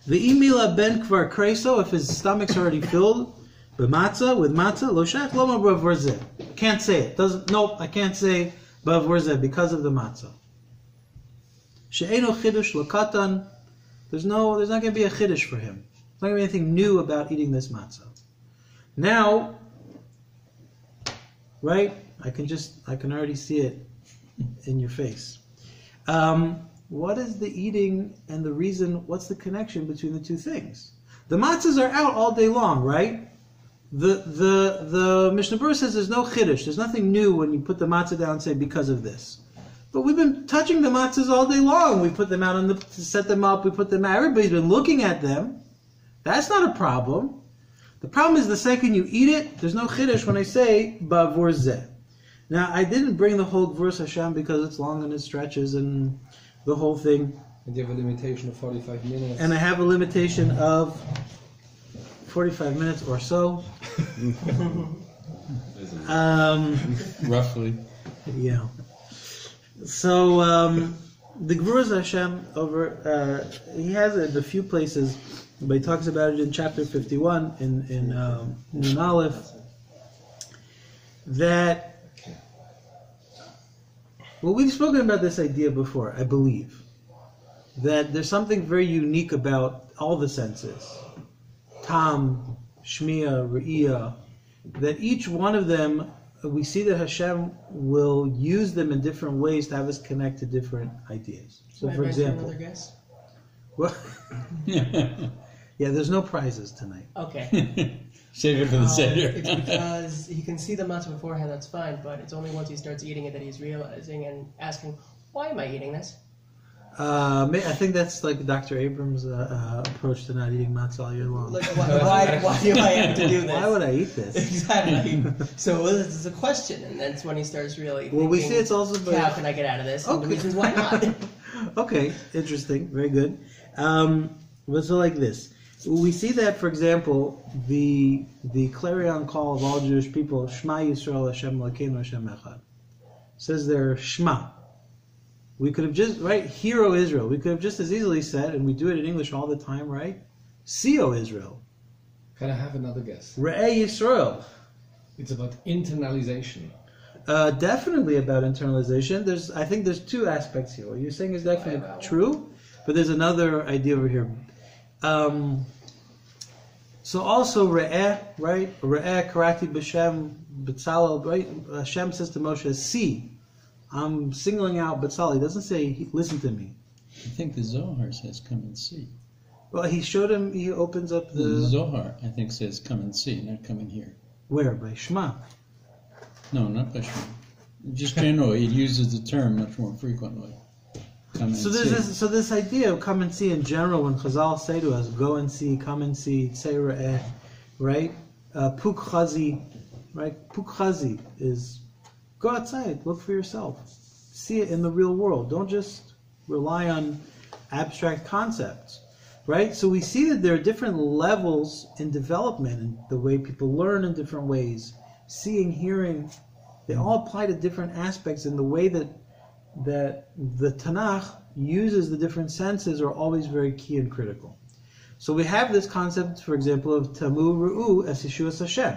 Ve'imila ben kvar kreso, if his stomach's already filled with matzah, lo shach lo bavur zeh. Can't say it. Nope, I can't say bavur zeh because of the matzah. She'eno chidush lakatan. There's not going to be a chiddush for him. There's not going to be anything new about eating this matzah. Now, right? I can already see it in your face. What is the eating and the reason? What's the connection between the two things? The matzahs are out all day long, right? The Mishnah Berurah says there's no chiddush. There's nothing new when you put the matzah down and say because of this. But we've been touching the matzahs all day long. We put them out to set them up. We put them out. Everybody's been looking at them. That's not a problem. The problem is the second you eat it, there's no chiddush when I say bavur zeh. Now, I didn't bring the whole verse Hashem because it's long and it stretches and the whole thing. And you have a limitation of 45 minutes. And I have a limitation of 45 minutes or so. Roughly. Yeah. So the Gvurah Hashem he has it in a few places, but he talks about it in chapter 51 in Nun Aleph, that we've spoken about this idea before, I believe, that there's something very unique about all the senses, Tam, Shmiya, Re'iyah, that each one of them, we see that Hashem will use them in different ways to have us connect to different ideas. So, for example, another guess? Well, yeah, there's no prizes tonight. Okay. Save it for the Seder. It's because he can see the matzah beforehand, that's fine, but it's only once he starts eating it that he's realizing and asking, why am I eating this? I think that's like Dr. Abrams' approach to not eating matzah all year long. Like, why do I have to do this? Why would I eat this? Exactly. So this is a question, and that's when he starts really thinking, we see it's also how can I get out of this? Okay. And the reasons why not. Okay, interesting, very good. But so like this. We see that, for example, the clarion call of all Jewish people, Shema Yisrael Hashem Elokeinu Hashem Echad, says there, Shema. We could have just, right, Hear, O Israel. We could have just as easily said, and we do it in English all the time, right? See, O Israel. Can I have another guess? Re'eh Yisrael. It's about internalization. Definitely about internalization. I think there's two aspects here. What you're saying is definitely true, but there's another idea over here. So also Re'eh, right? Re'eh Karati B'Shem B'Tzalel, right? Hashem says to Moshe, see, I'm singling out B'Tzalel. He doesn't say, listen to me. I think the Zohar says come and see. Well, he showed him, he opens up The Zohar, I think, says come and see, not come and hear. Where? By Shema. No, not by Shema. Just generally, it uses the term much more frequently. Come and So see. there's this idea of come and see in general. When Chazal say to us, go and see, come and see, say Re'eh, right? Puk Chazi, right? Puk Chazi is Go outside, look for yourself. See it in the real world. Don't just rely on abstract concepts, right? So we see that there are different levels in development and the way people learn in different ways. Seeing, hearing, they all apply to different aspects, and the way that the Tanakh uses the different senses are always very key and critical. So we have this concept, for example, of Tamu Ru'u es Yeshuas Hashem.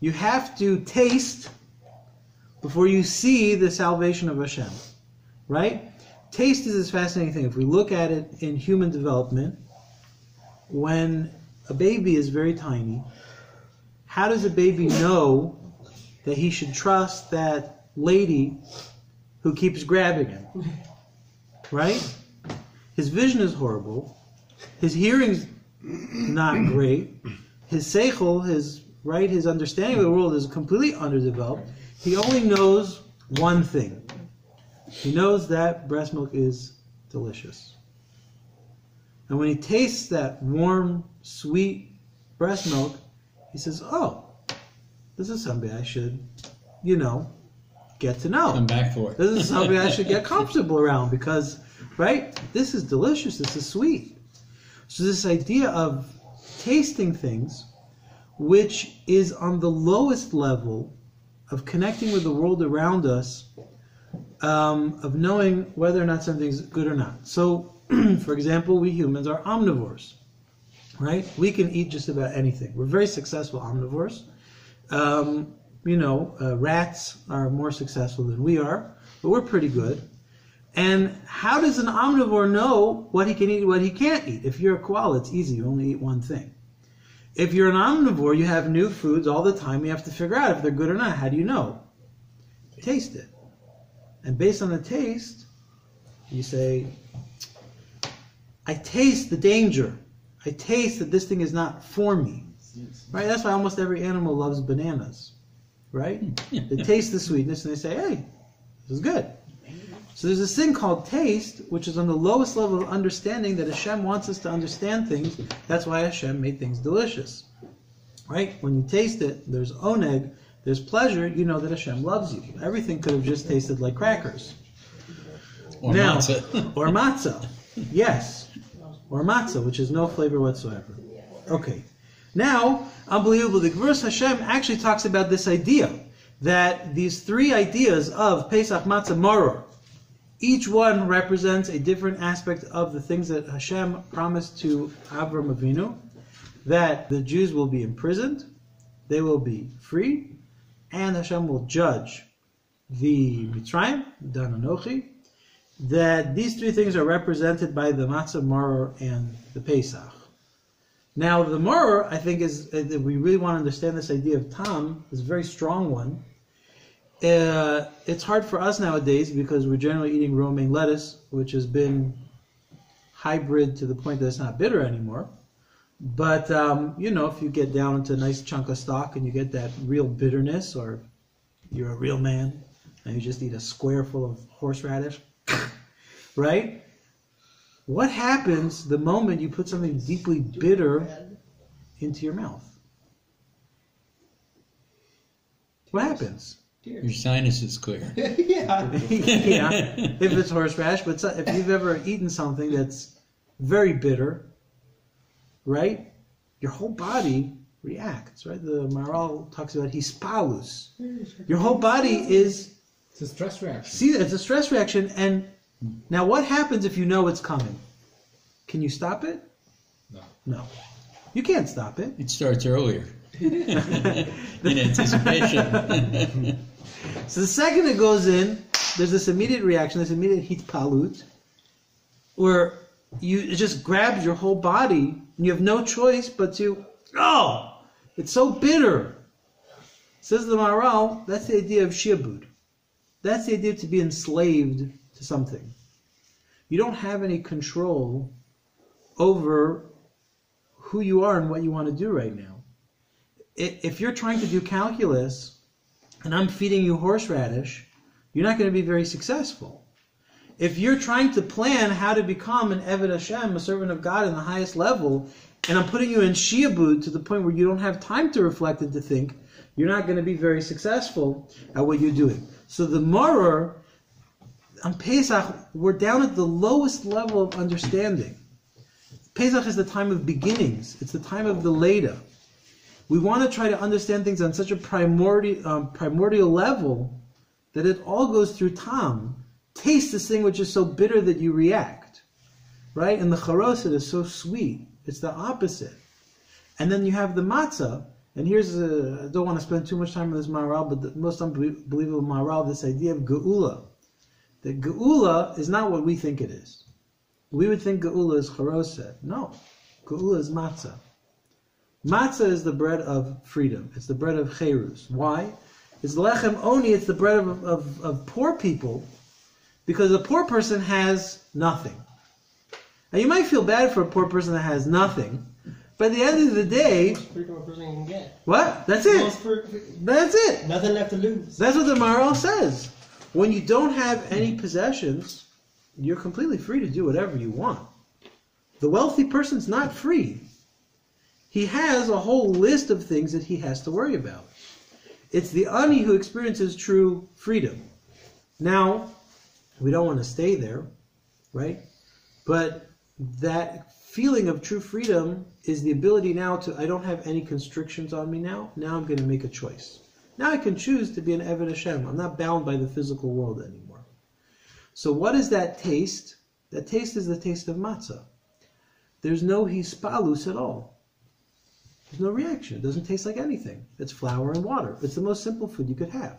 You have to taste before you see the salvation of Hashem, right? Taste is this fascinating thing. If we look at it in human development, when a baby is very tiny, how does a baby know that he should trust that lady who keeps grabbing him? Right? His vision is horrible. His hearing's not great. His seichel, his understanding of the world is completely underdeveloped. He only knows one thing. He knows that breast milk is delicious. And when he tastes that warm, sweet breast milk, he says, oh, this is somebody I should, get to know. Come back for it. This is somebody I should get comfortable around because, right, this is delicious, this is sweet. So this idea of tasting things, which is on the lowest level of connecting with the world around us, of knowing whether or not something's good or not. So, for example, we humans are omnivores, right? We can eat just about anything. We're very successful omnivores. Rats are more successful than we are, but we're pretty good. And how does an omnivore know what he can eat and what he can't eat? If you're a koala, it's easy. You only eat one thing. If you're an omnivore, you have new foods all the time. You have to figure out if they're good or not. How do you know? Taste it. And based on the taste, you say, I taste the danger. I taste that this thing is not for me. Right? That's why almost every animal loves bananas. Right? They taste the sweetness and they say, hey, this is good. So there's this thing called taste, which is on the lowest level of understanding that Hashem wants us to understand things. That's why Hashem made things delicious. Right? When you taste it, there's oneg, there's pleasure, you know that Hashem loves you. Everything could have just tasted like crackers. Or matzah. Or matzah. Yes. Or matzah, which has no flavor whatsoever. Okay. Now, unbelievable, the Gvurus Hashem actually talks about this idea, that these three ideas of Pesach, Matzah, Maror, each one represents a different aspect of the things that Hashem promised to Avram Avinu, that the Jews will be imprisoned, they will be free, and Hashem will judge the Mitzrayim, Dan Anochi, that these three things are represented by the Matzah, Maror, and the Pesach. Now, the Maror, I think, is, if we really want to understand this idea of Tam, is a very strong one. It's hard for us nowadays because we're generally eating romaine lettuce, which has been hybrid to the point that it's not bitter anymore. But, if you get down into a nice chunk of stock and you get that real bitterness, or you're a real man and you just eat a square full of horseradish, right? What happens the moment you put something deeply bitter into your mouth? What happens? Your sinus is clear. Yeah. Yeah, if it's horseradish, but if you've ever eaten something that's very bitter, right? Your whole body reacts, right? The Maharal talks about hispalus. Your whole body is... It's a stress reaction. See, it's a stress reaction, and now what happens if you know it's coming? Can you stop it? No. You can't stop it. It starts earlier. In anticipation. So the second it goes in, there's this immediate reaction, this immediate hitpalut, where it just grabs your whole body, and you have no choice but to, it's so bitter. Says the Maharal, that's the idea of shiabud. That's the idea to be enslaved to something. You don't have any control over who you are and what you want to do right now. If you're trying to do calculus and I'm feeding you horseradish, you're not going to be very successful. If you're trying to plan how to become an Eved Hashem, a servant of God in the highest level, and I'm putting you in shiabud to the point where you don't have time to reflect and to think, you're not going to be very successful at what you're doing. So the maror, on Pesach, we're down at the lowest level of understanding. Pesach is the time of beginnings. It's the time of the Leda. We want to try to understand things on such a primordial level that it all goes through tam. Taste this thing which is so bitter that you react. Right? And the charoset is so sweet. It's the opposite. And then you have the matzah. And here's, I don't want to spend too much time on this maharal, but the most unbelievable maharal, this idea of geula. That geula is not what we think it is. We would think geula is charoset. No. Geula is matzah. Matzah is the bread of freedom. It's the bread of cherus. Why? It's lechem oni, it's the bread of poor people, because a poor person has nothing. Now you might feel bad for a poor person that has nothing, but at the end of the day, most freedom a person can get. what? That's it. That's it. Nothing left to lose. That's what the Maharal says. When you don't have any possessions, you're completely free to do whatever you want. The wealthy person's not free. He has a whole list of things that he has to worry about. It's the ani who experiences true freedom. Now, we don't want to stay there, right? But that feeling of true freedom is the ability now to, I don't have any constrictions on me now. Now I'm going to make a choice. Now I can choose to be an Eved Hashem. I'm not bound by the physical world anymore. So what is that taste? That taste is the taste of matzah. There's no hispalus at all. There's no reaction. It doesn't taste like anything. It's flour and water. It's the most simple food you could have.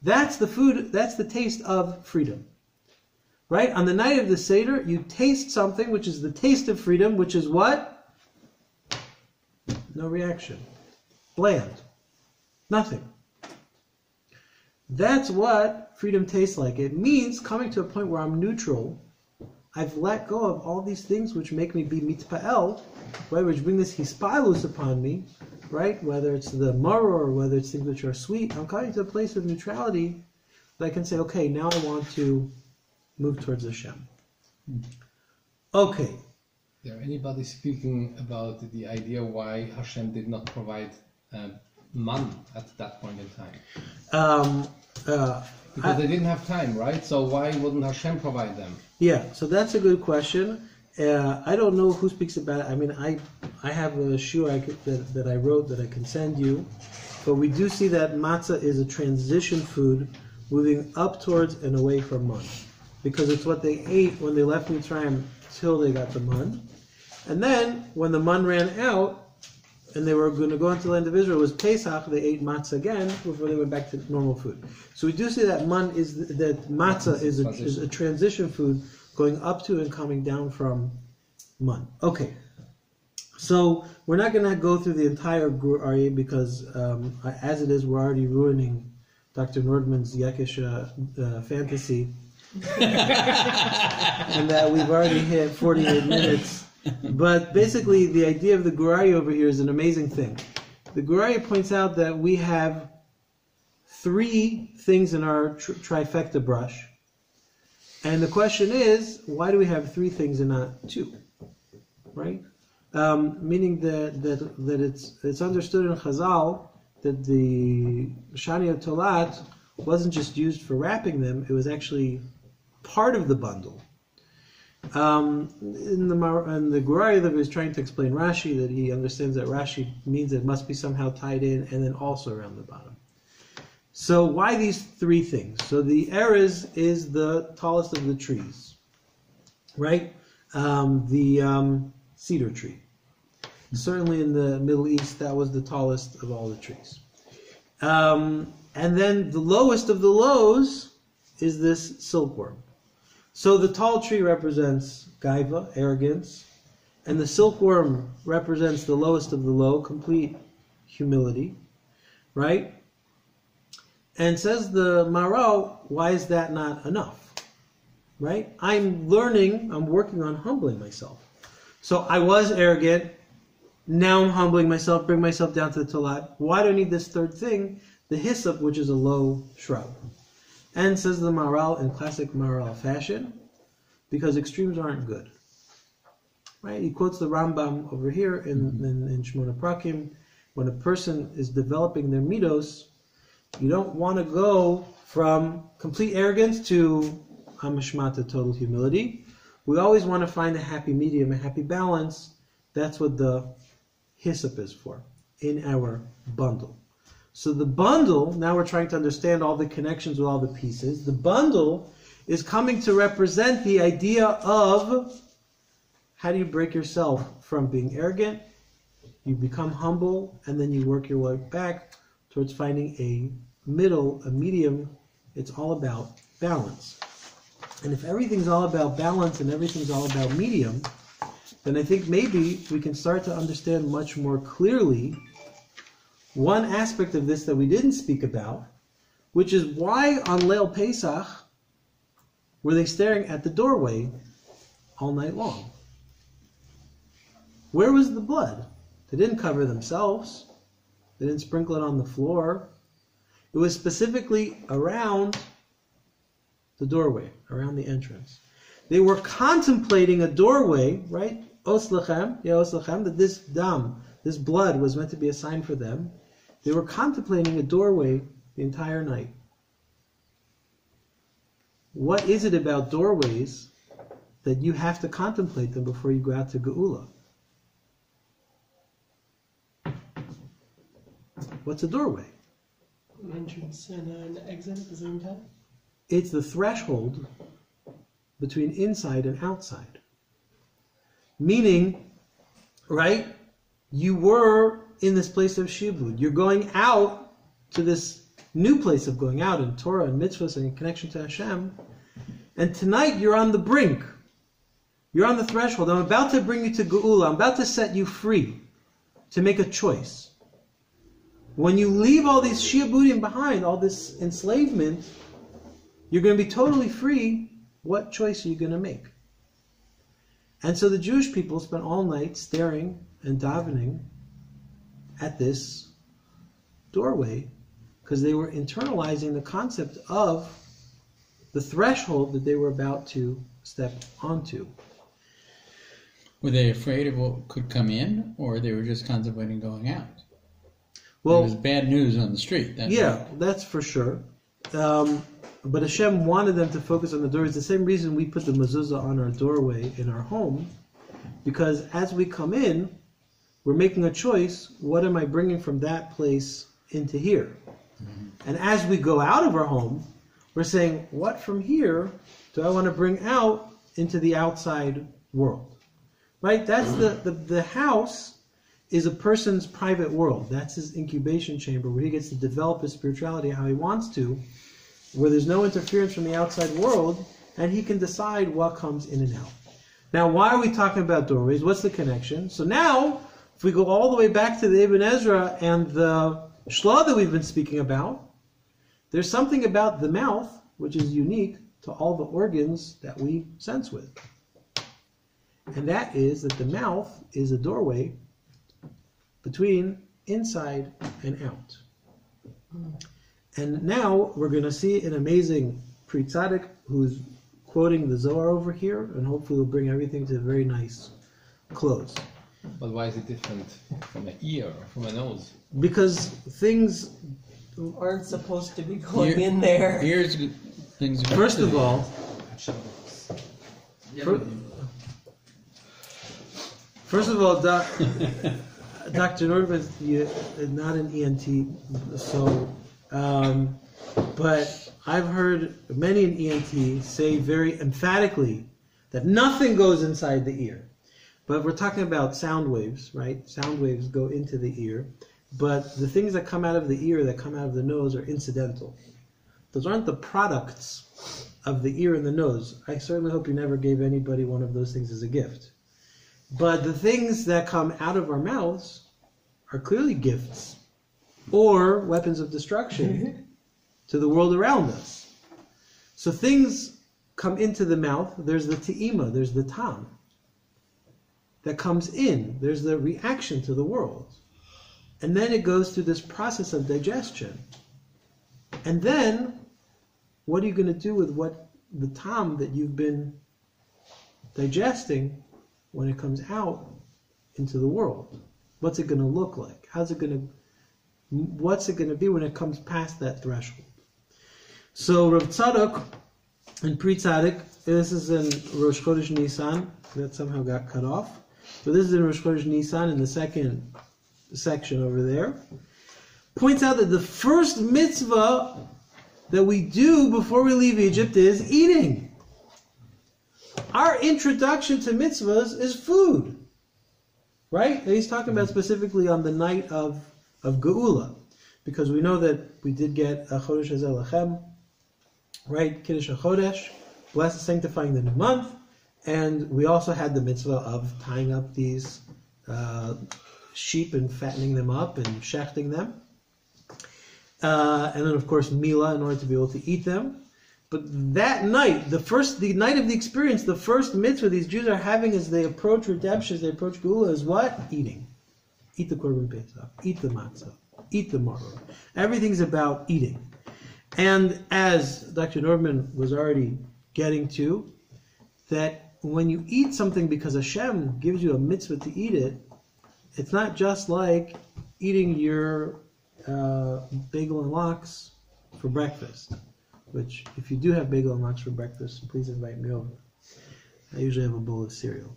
That's the food, that's the taste of freedom. Right? On the night of the Seder, you taste something which is the taste of freedom, which is what? No reaction. Bland. Nothing. That's what freedom tastes like. It means coming to a point where I'm neutral. I've let go of all these things which make me be mitpa'el, right? Which bring this hispalus upon me, right? Whether it's the maror or whether it's things which are sweet. I'm coming to a place of neutrality that I can say, okay, now I want to move towards Hashem. Okay. Is there anybody speaking about the idea why Hashem did not provide man at that point in time? Because they didn't have time, right? So why wouldn't Hashem provide them? Yeah, so that's a good question. I don't know who speaks about it. I mean, I have a shiur that I wrote that I can send you, but we do see that matzah is a transition food moving up towards and away from man, because it's what they ate when they left Mitzrayim till they got the man. And then, when the man ran out, and they were going to go into the land of Israel, it was Pesach, they ate matzah again before they went back to normal food. So we do see that matzah is a transition food going up to and coming down from man. Okay, so we're not going to go through the entire Gur Aryeh because as it is, we're already ruining Dr. Nordman's Yekish fantasy. And that we've already hit 48 minutes. But basically, the idea of the Gur Aryeh over here is an amazing thing. The Gur Aryeh points out that we have 3 things in our trifecta brush. And the question is, why do we have 3 things and not 2? Right? Meaning that it's understood in Chazal that the Shani Tolat wasn't just used for wrapping them, it was actually part of the bundle. In the Gur Aryeh that was trying to explain Rashi, that he understands that Rashi means it must be somehow tied in and then also around the bottom. So why these 3 things? So the Erez is the tallest of the trees, right? The cedar tree. Certainly in the Middle East, that was the tallest of all the trees. And then the lowest of the lows is this silkworm. So the tall tree represents gaiva, arrogance, and the silkworm represents the lowest of the low, complete humility, right? And says the Maharal, why is that not enough, right? I'm working on humbling myself. So I was arrogant, now I'm humbling myself, bring myself down to the Talat. Why do I need this 3rd thing? The hyssop, which is a low shrub. And says the Maharal in classic Maharal fashion, because extremes aren't good. Right? He quotes the Rambam over here in Shmona Prakim, when a person is developing their midos, you don't want to go from complete arrogance to hamashmata, total humility. We always want to find a happy medium, a happy balance. That's what the hyssop is for in our bundle. So the bundle, now we're trying to understand all the connections with all the pieces. The bundle is coming to represent the idea of how do you break yourself from being arrogant, you become humble, and then you work your way back towards finding a middle, a medium. It's all about balance. And if everything's all about balance and everything's all about medium, then I think maybe we can start to understand much more clearly one aspect of this that we didn't speak about, which is why on Leil Pesach were they staring at the doorway all night long? Where was the blood? They didn't cover themselves. They didn't sprinkle it on the floor. It was specifically around the doorway, around the entrance. They were contemplating a doorway, right? Os lechem, that this dam, this blood was meant to be a sign for them. They were contemplating a doorway the entire night. What is it about doorways that you have to contemplate them before you go out to Geula? What's a doorway? An entrance and an exit at the same time? It's the threshold between inside and outside. Meaning, right, you were in this place of shibud. You're going out to this new place of going out in Torah and mitzvahs and in connection to Hashem. And tonight you're on the brink. You're on the threshold. I'm about to bring you to Geula. I'm about to set you free to make a choice. When you leave all these shiabudim behind, all this enslavement, you're going to be totally free. What choice are you going to make? And so the Jewish people spent all night staring and davening at this doorway because they were internalizing the concept of the threshold that they were about to step onto. Were they afraid of what could come in, or they were just contemplating going out? Well, there was bad news on the street. That's for sure. But Hashem wanted them to focus on the door. It's the same reason we put the mezuzah on our doorway in our home, because as we come in, we're making a choice. What am I bringing from that place into here? Mm-hmm. And as we go out of our home, we're saying, what from here do I want to bring out into the outside world? Right? That's the house is a person's private world. That's his incubation chamber where he gets to develop his spirituality how he wants to, where there's no interference from the outside world, and he can decide what comes in and out. Now, why are we talking about doorways? What's the connection? So now, if we go all the way back to the Ibn Ezra and the Shla that we've been speaking about, there's something about the mouth which is unique to all the organs that we sense with. And that is that the mouth is a doorway between inside and out. And now we're going to see an amazing Pri Tzaddik who's quoting the Zohar over here, and hopefully will bring everything to a very nice close. But why is it different from an ear or from a nose? Because things aren't supposed to be going in there. Ears, things. First of all, Dr. Norman, you're not an ENT, so, but I've heard many an ENT say very emphatically that nothing goes inside the ear. But we're talking about sound waves, right? Sound waves go into the ear, but the things that come out of the ear, that come out of the nose, are incidental. Those aren't the products of the ear and the nose. I certainly hope you never gave anybody one of those things as a gift. But the things that come out of our mouths are clearly gifts or weapons of destruction to the world around us. So things come into the mouth. There's the te'ima, there's the tam that comes in. There's the reaction to the world. And then it goes through this process of digestion. And then, what are you going to do with what the tam that you've been digesting when it comes out into the world? What's it going to look like? What's it going to be when it comes past that threshold? So Rav Tzadok and Pri Tzadok, this is in Rosh Chodesh Nisan, that somehow got cut off. So this is in Rosh Chodesh Nisan in the second section over there. Points out that the first mitzvah that we do before we leave Egypt is eating. Our introduction to mitzvahs is food. Right? And he's talking about specifically on the night of Geula. Because we know that we did get a Chodesh Hazeh Lachem, right? Kiddush HaChodesh, blessed, sanctifying the new month. And we also had the mitzvah of tying up these sheep and fattening them up and shechting them. And then, of course, Mila in order to be able to eat them. But that night, the night of the experience, the first mitzvah these Jews are having as they approach redemption, as they approach Geula, is what? Eating. Eat the Korban Pesach. Eat the matzah. Eat the maror. Everything's about eating. And as Dr. Norman was already getting to, that when you eat something because Hashem gives you a mitzvah to eat it, it's not just like eating your bagel and lox for breakfast. Which, if you do have bagel and lox for breakfast, please invite me over. I usually have a bowl of cereal.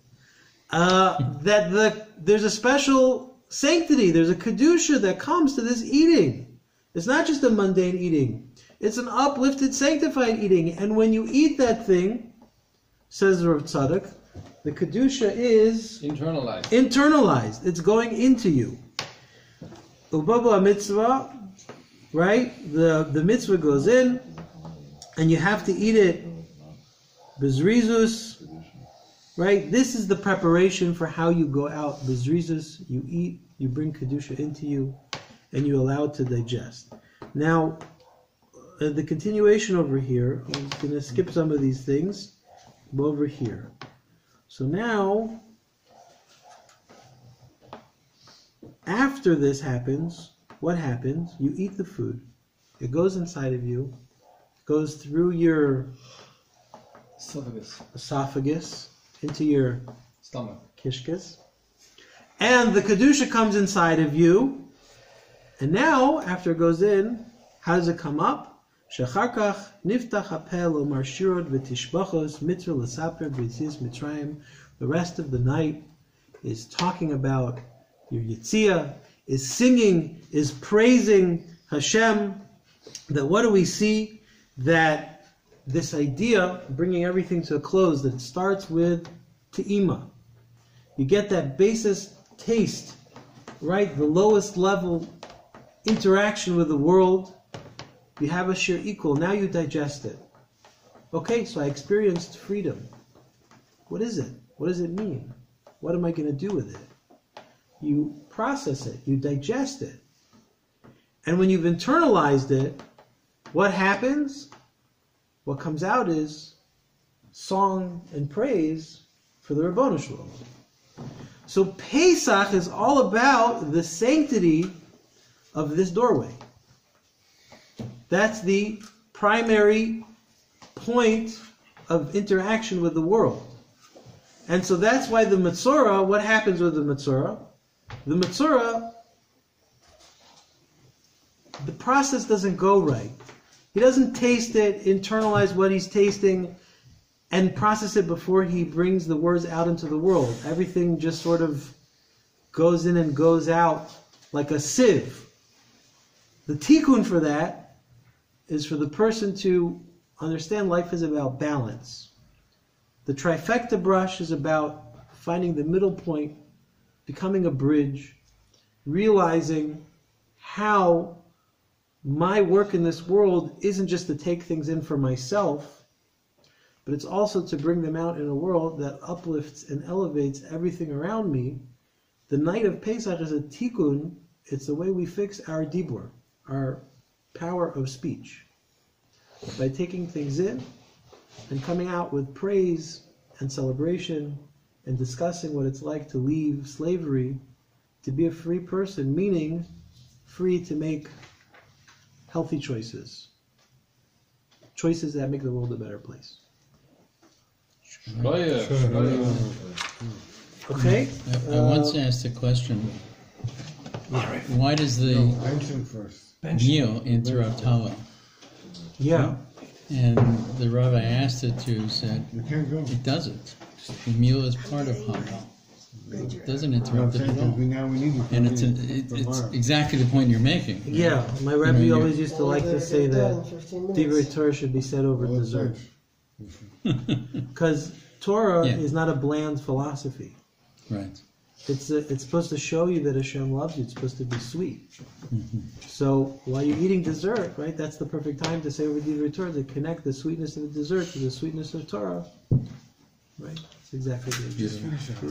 There's a special sanctity, there's a kedusha that comes to this eating. It's not just a mundane eating. It's an uplifted, sanctified eating. And when you eat that thing, says Rav Tzadok, the kedusha is internalized. It's going into you. Ubaba mitzvah, right? The mitzvah goes in, and you have to eat it bezrizus, right? This is the preparation for how you go out. Bezrizus, you eat, you bring kedusha into you, and you allow it to digest. Now, the continuation over here, I'm going to skip some of these things. Go over here. So now, after this happens, what happens? You eat the food. It goes inside of you, goes through your esophagus into your stomach, kishkas, and the kedusha comes inside of you. And now, after it goes in, how does it come up? Shecharkach niftach hapel omar shirot v'tishbachos mitzvah l'saper b'yitzias mitzrayim. The rest of the night is talking about your Yitzia, is singing, is praising Hashem. That what do we see? That this idea, bringing everything to a close, that it starts with te'ima. You get that basis taste, right? The lowest level interaction with the world. You have a sheer equal. Now you digest it. Okay, so I experienced freedom. What is it? What does it mean? What am I going to do with it? You process it. You digest it. And when you've internalized it, what happens? What comes out is song and praise for the Ribono Shel Olam. So Pesach is all about the sanctity of this doorway. That's the primary point of interaction with the world. And so that's why the Metzorah, what happens with the Metzorah? The Metzorah, the process doesn't go right. He doesn't taste it, internalize what he's tasting, and process it before he brings the words out into the world. Everything just sort of goes in and goes out like a sieve. The tikkun for that is for the person to understand life is about balance. The trifecta brush is about finding the middle point, becoming a bridge, realizing how my work in this world isn't just to take things in for myself, but it's also to bring them out in a world that uplifts and elevates everything around me. The night of Pesach is a tikkun. It's the way we fix our dibur, our power of speech, by taking things in and coming out with praise and celebration and discussing what it's like to leave slavery, to be a free person, meaning free to make healthy choices that make the world a better place. Okay? I once asked a question Why does the Bench first. meal interrupt Hallel? Yeah. And the rabbi asked it to, said, You can't go. it doesn't. The meal is part of Hallel. It doesn't I'm interrupt it saying at all. now we need it. And it's exactly the point you're making. Yeah, my You Rebbe know, always used to like to say that Divrei Torah should be said over Well, dessert. thanks. Because Torah Yeah. is not a bland philosophy. Right. It's supposed to show you that Hashem loves you. It's supposed to be sweet. So while you're eating dessert, right, that's the perfect time to say over Divrei Torah, to connect the sweetness of the dessert to the sweetness of Torah. Right? It's exactly the idea. Beautiful.